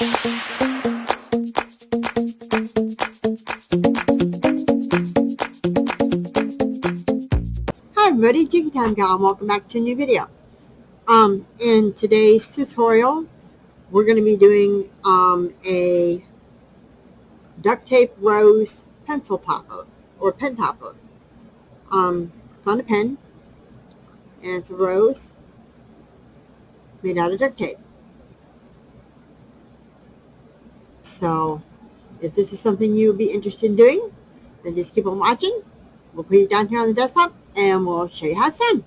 Hi everybody, Jiggy Time Gal, and welcome back to a new video. In today's tutorial, we're going to be doing a duct tape rose pencil topper or pen topper. It's on a pen, and it's a rose made out of duct tape. So, if this is something you would be interested in doing, then just keep on watching. We'll put it down here on the desktop, and we'll show you how it's done.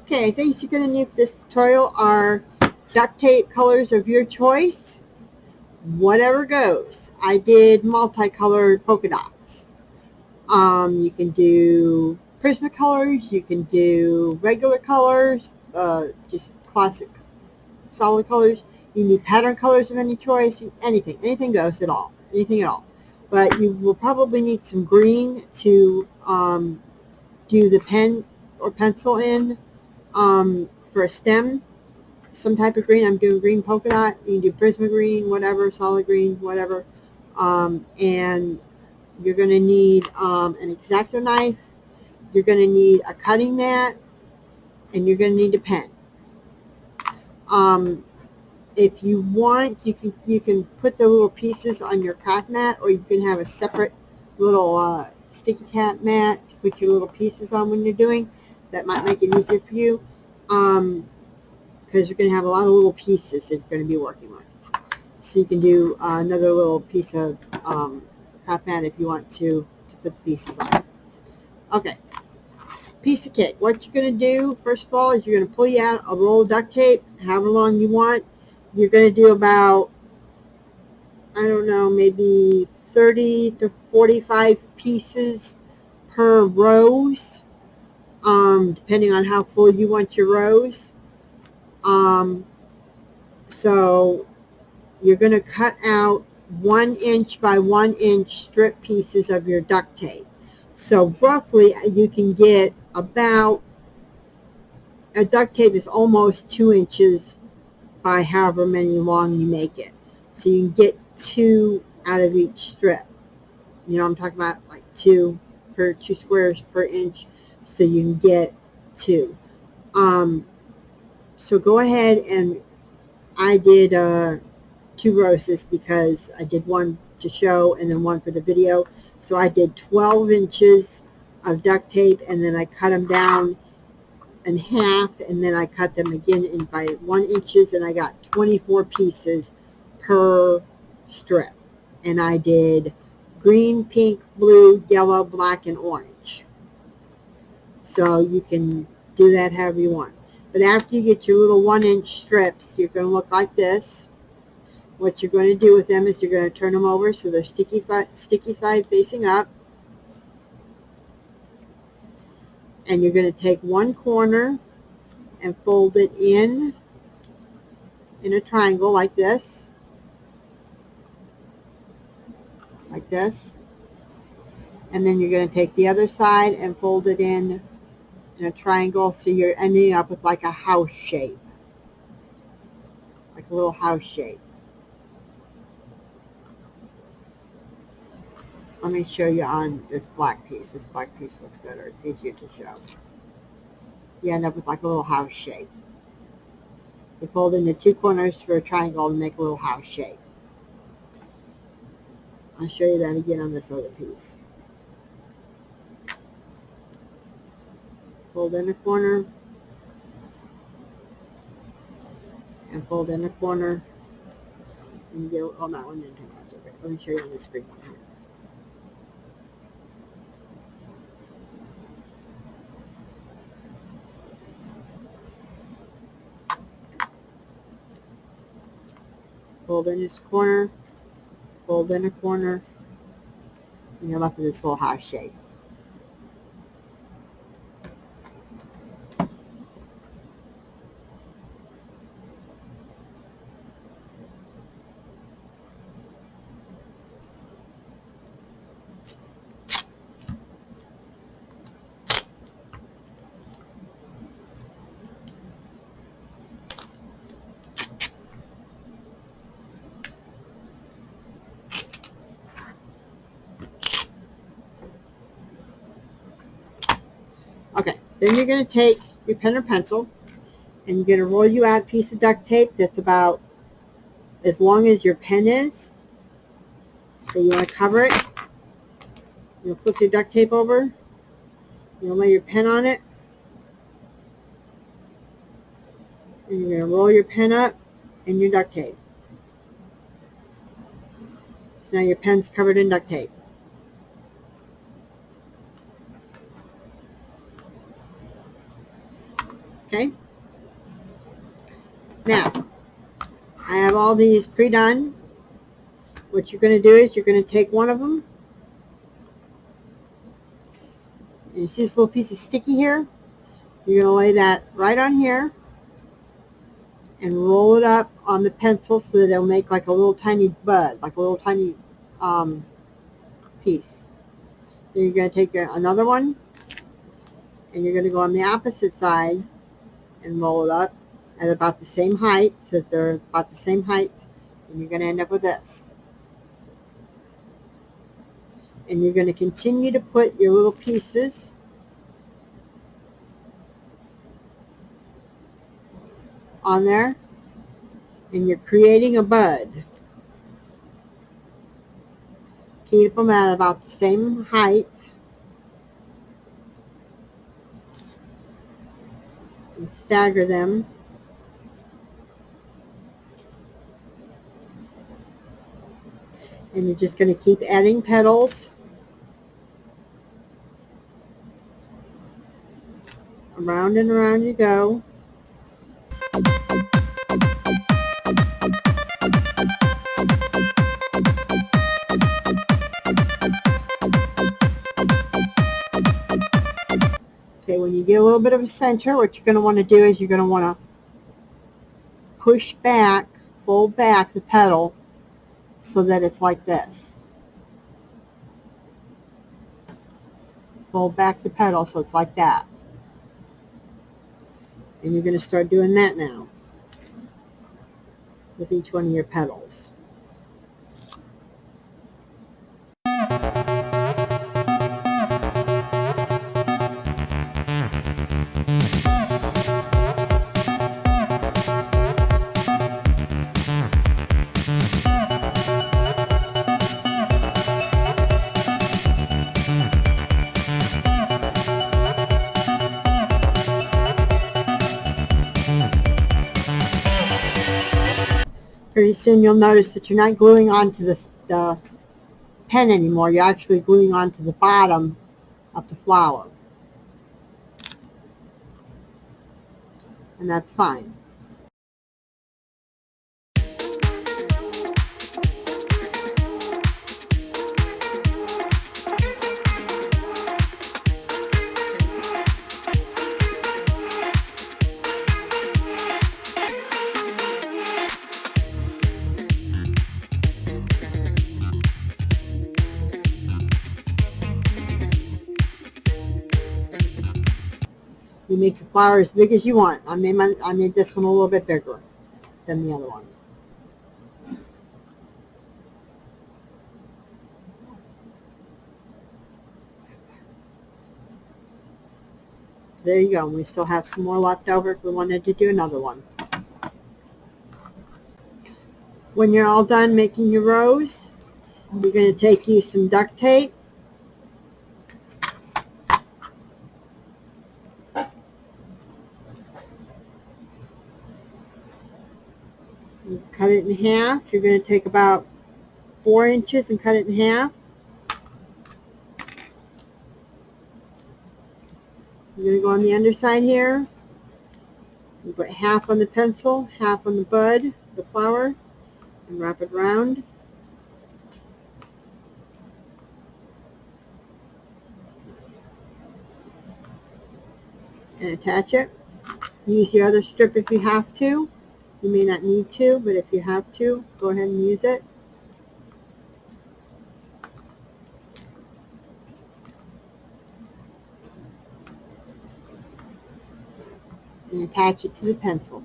Okay, things you're going to need for this tutorial are duct tape colors of your choice. Whatever goes. I did multicolored polka dots. You can do Prismacolors, you can do regular colors, just classic solid colors. You can do pattern colors of any choice, anything goes at all, anything at all. But you will probably need some green to do the pen or pencil in for a stem. Some type of green. I'm doing green polka dot. You can do Prisma green, whatever, solid green, whatever. And you're going to need an X-Acto knife. You're going to need a cutting mat, and you're going to need a pen. If you want, you can put the little pieces on your craft mat, or you can have a separate little sticky cat mat to put your little pieces on when you're doing. That might make it easier for you. Because you're going to have a lot of little pieces that you're going to be working with. So you can do another little piece of craft mat if you want to put the pieces on. Okay, piece of cake. What you're going to do, first of all, is you're going to pull out a roll of duct tape, however long you want. You're going to do about, I don't know, maybe 30 to 45 pieces per rose, depending on how full you want your rose. So you're going to cut out 1 inch by 1 inch strip pieces of your duct tape. So roughly you can get about, a duct tape is almost 2 inches by however many long you make it. So you can get 2 out of each strip. You know, I'm talking about like 2 squares per inch. So you can get 2. So go ahead, and I did 2 roses because I did one to show and then one for the video. So I did 12 inches of duct tape, and then I cut them down in half, and then I cut them again in by 1 inches, and I got 24 pieces per strip. And I did green, pink, blue, yellow, black, and orange. So you can do that however you want. But after you get your little 1 inch strips, you're going to look like this. What you're going to do with them is you're going to turn them over so they're sticky side facing up. And you're going to take one corner and fold it in a triangle like this. Like this. And then you're going to take the other side and fold it in a triangle, so you're ending up with like a house shape. Like a little house shape. Let me show you on this black piece. This black piece looks better. It's easier to show. You end up with like a little house shape. You fold in the 2 corners for a triangle and make a little house shape. I'll show you that again on this other piece. Fold in a corner and fold in a corner, and you get, oh, that one didn't turn out so great. Let me show you on this big one here. Fold in this corner, fold in a corner, and you're left with this little house shape. Then you're going to take your pen or pencil and you're going to roll you out a piece of duct tape that's about as long as your pen is. So you want to cover it. You'll flip your duct tape over. You'll lay your pen on it. And you're going to roll your pen up in your duct tape. So now your pen's covered in duct tape. Okay? Now, I have all these pre-done. What you're going to do is you're going to take one of them. And you see this little piece of sticky here? You're going to lay that right on here and roll it up on the pencil so that it'll make like a little tiny bud, like a little tiny piece. Then you're going to take another one and you're going to go on the opposite side and roll it up at about the same height, so that they're about the same height, and you're going to end up with this. And you're going to continue to put your little pieces on there, and you're creating a bud. Keep them at about the same height, and stagger them. And you're just going to keep adding petals around and around you go. Okay, when you get a little bit of a center, what you're going to want to do is you're going to want to push back, fold back the petal so that it's like this. Fold back the petal so it's like that. And you're going to start doing that now with each one of your petals. Pretty soon you'll notice that you're not gluing onto the pen anymore. You're actually gluing onto the bottom of the flower. And that's fine. You make the flower as big as you want. I made this one a little bit bigger than the other one. There you go. We still have some more left over if we wanted to do another one. When you're all done making your rose, you're going to take you some duct tape. You cut it in half. You're going to take about 4 inches and cut it in half. You're going to go on the underside here. You put half on the pencil, half on the bud, the flower, and wrap it around. And attach it. Use your other strip if you have to. You may not need to, but if you have to, go ahead and use it. And attach it to the pencil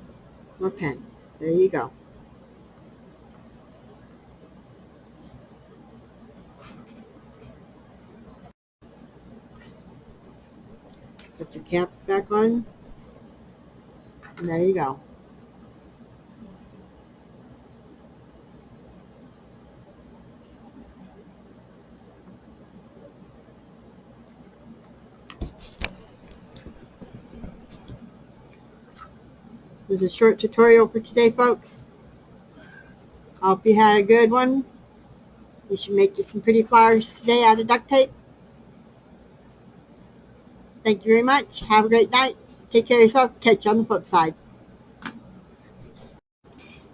or pen. There you go. The Put your caps back on. And there you go. It was a short tutorial for today, folks. I hope you had a good one. You should make you some pretty flowers today out of duct tape. Thank you very much. Have a great night. Take care of yourself. Catch you on the flip side.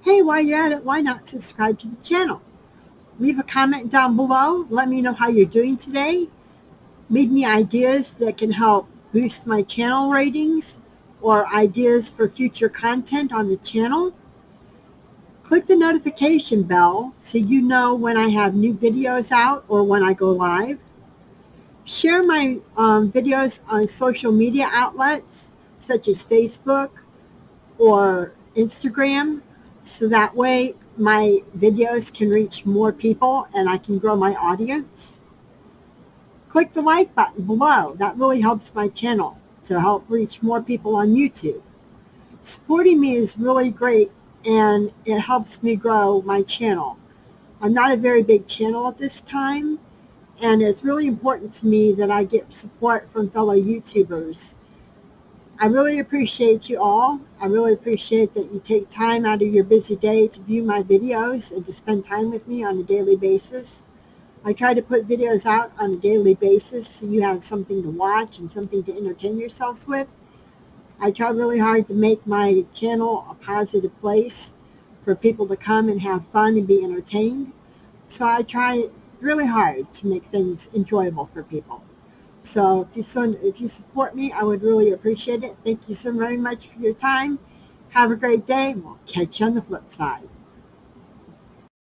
Hey, while you're at it, why not subscribe to the channel? Leave a comment down below. Let me know how you're doing today. Leave me ideas that can help boost my channel ratings or ideas for future content on the channel. Click the notification bell so you know when I have new videos out or when I go live. Share my videos on social media outlets such as Facebook or Instagram, so that way my videos can reach more people and I can grow my audience. Click the like button below. That really helps my channel to help reach more people on YouTube. Supporting me is really great and it helps me grow my channel. I'm not a very big channel at this time, and it's really important to me that I get support from fellow YouTubers. I really appreciate you all. I really appreciate that you take time out of your busy day to view my videos and to spend time with me on a daily basis. I try to put videos out on a daily basis so you have something to watch and something to entertain yourselves with. I try really hard to make my channel a positive place for people to come and have fun and be entertained. So I try really hard to make things enjoyable for people. So if you support me, I would really appreciate it. Thank you so very much for your time. Have a great day. We'll catch you on the flip side.